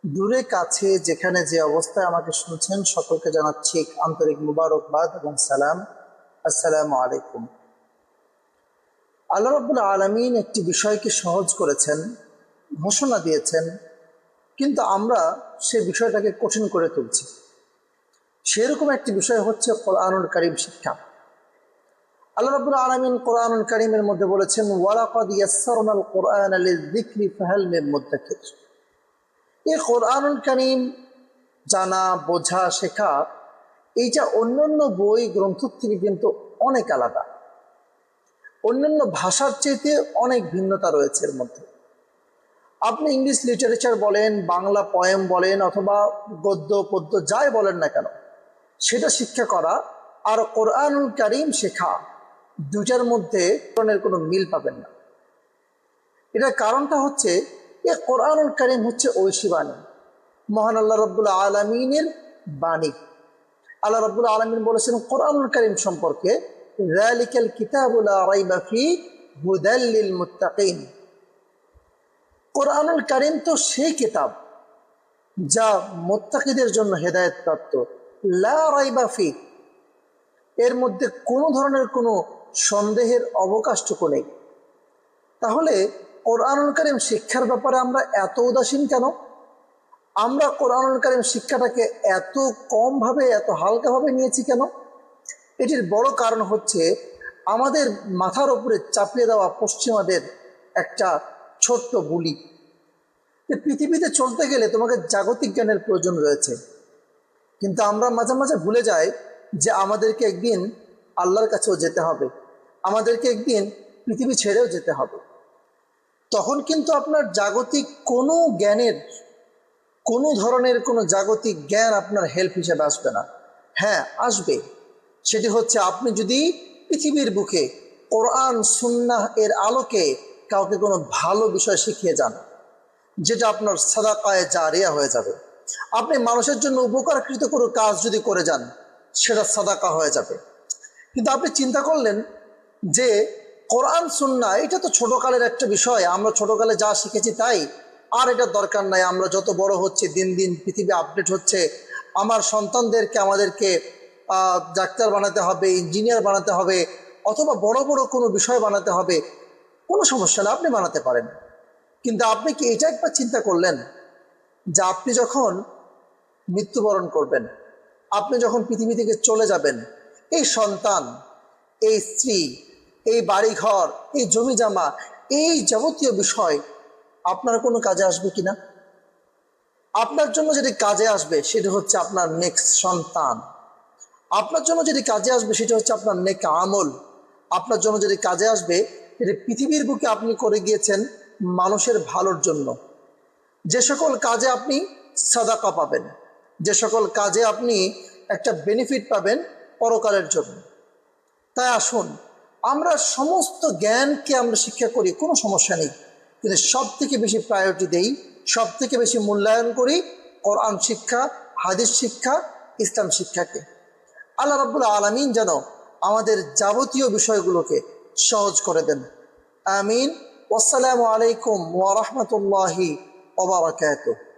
দূরে কাছে যেখানে যে অবস্থায় আমাকে শুনছেন সকলকে জানাচ্ছি আন্তরিক মুবারকবাদ এবং সালাম। আসসালামু আলাইকুম। আল্লাহ রাব্বুল আলামিন একটি বিষয়কে সহজ করেছেন, ঘোষণা দিয়েছেন, কিন্তু আমরা সে বিষয়টাকে কঠিন করে তুলছি। সেরকম একটি বিষয় হচ্ছে কোরআনুল কারীম শিক্ষা। আল্লাহ রাব্বুল আলামিন কোরআনুল কারীমের মধ্যে বলেছেন, ওয়ালাকাদ ইয়াসসারনাল কুরআনা লিযিকরি ফাহাল মিন মুদ্দাকির। এই কোরআনুল কারীম জানা, বোঝা, শেখা এইটা অন্যান্য বই গ্রন্থ থেকে কিন্তু অনেক আলাদা। অন্যান্য ভাষার চাইতে অনেক ভিন্নতা রয়েছে এর মধ্যে। আপনি ইংলিশ লিটারেচার বলেন, বাংলা পয়েম বলেন, অথবা গদ্য পদ্য যাই বলেন না কেন, সেটা শিক্ষা করা আর কোরআনুল কারীম শেখা, দুইটার মধ্যে কোনো মিল পাবেন না। এটার কারণটা হচ্ছে, এ কোরআনুল কারীম হচ্ছে ঐশী বাণী, মহান আল্লাহ রাব্বুল আলামিনের বাণী। আল্লাহ রাব্বুল আলামিন বলেছেন কোরআনুল কারীম সম্পর্কে, যালিকাল কিতাবু লা রাইবা ফি হুদাল লিল মুত্তাকিন। কোরআনুল কারীম তো সেই কিতাব যা মুত্তাকিদের জন্য হেদায়েত প্রাপ্ত। লা রাইবা ফি, এর মধ্যে কোনো ধরনের কোনো সন্দেহের অবকাশটুকু নেই। তাহলে কোরআনুল কারীম শিক্ষার ব্যাপারে আমরা এত উদাসীন কেন? আমরা কোরআনুল কারীম শিক্ষাটাকে এত কমভাবে, এত হালকাভাবে নিয়েছি কেন? এটির বড় কারণ হচ্ছে আমাদের মাথার উপরে চাপিয়ে দেওয়া পশ্চিমাদের একটা ছোট্ট বুলি। পৃথিবীতে চলতে গেলে তোমাকে জাগতিক জ্ঞানের প্রয়োজন রয়েছে, কিন্তু আমরা মাঝে মাঝে ভুলে যাই যে আমাদেরকে একদিন আল্লাহর কাছেও যেতে হবে, আমাদেরকে একদিন পৃথিবী ছেড়েও যেতে হবে। তখন কিন্তু আপনার জাগতিক কোনো জ্ঞানের, কোনো ধরনের কোনো জাগতিক জ্ঞান আপনার হেল্প হিসেবে আসবে না। হ্যাঁ, আসবে। সেটি হচ্ছে আপনি যদি পৃথিবীর বুকে কোরআন সুন্নাহ এর আলোকে কাউকে কোনো ভালো বিষয় শিখিয়ে যান, যেটা আপনার সাদাকায়ে জারিয়া হয়ে যাবে। আপনি মানুষের জন্য উপকারকৃত কোনো কাজ যদি করে যান, সেটা সাদাকা হয়ে যাবে। কিন্তু আপনি চিন্তা করলেন যে কোরআন সুন্নাহ এটা তো ছোটকালের একটা বিষয়, আমরা ছোটকালে যা শিখেছি তাই, আর এটার দরকার নাই। আমরা যত বড় হচ্ছে, দিন দিন পৃথিবী আপডেট হচ্ছে, আমার সন্তানদেরকে আমাদেরকে ডাক্তার বানাতে হবে, ইঞ্জিনিয়ার বানাতে হবে, অথবা বড় বড় কোনো বিষয় বানাতে হবে। কোনো সমস্যা না, আপনি বানাতে পারেন। কিন্তু আপনি কি এটা একবার চিন্তা করলেন যে আপনি যখন মৃত্যুবরণ করবেন, আপনি যখন পৃথিবী থেকে চলে যাবেন, এই সন্তান, এই স্ত্রী, এই বাড়িঘর, এই জমি জামা, এই যাবতীয় বিষয় আপনার কোনো কাজে আসবে কিনা? আপনার জন্য যেটি কাজে আসবে সেটা হচ্ছে আপনার নেক্সট সন্তান। আপনার জন্য যেটি কাজে আসবে সেটা হচ্ছে আপনার নেক আমল। আপনার জন্য যেটি কাজে আসবে এটি পৃথিবীর বুকে আপনি করে গিয়েছেন মানুষের ভালোর জন্য। যে সকল কাজে আপনি সাদাকা পাবেন, যে সকল কাজে আপনি একটা বেনিফিট পাবেন পরকালের জন্য। তাই আসুন, আমরা সমস্ত জ্ঞানকে আমরা শিক্ষা করি, কোনো সমস্যা নেই, কিন্তু সব থেকে বেশি প্রায়োরিটি দেই, সব থেকে বেশি মূল্যায়ন করি কোরআন শিক্ষা, হাদিস শিক্ষা, ইসলাম শিক্ষাকে। আল্লাহ রাব্বুল আলামিন যেন আমাদের যাবতীয় বিষয়গুলোকে সহজ করে দেন। আমিন। আসসালামু আলাইকুম ওয়া রাহমাতুল্লাহি ওয়া বারাকাতুহু।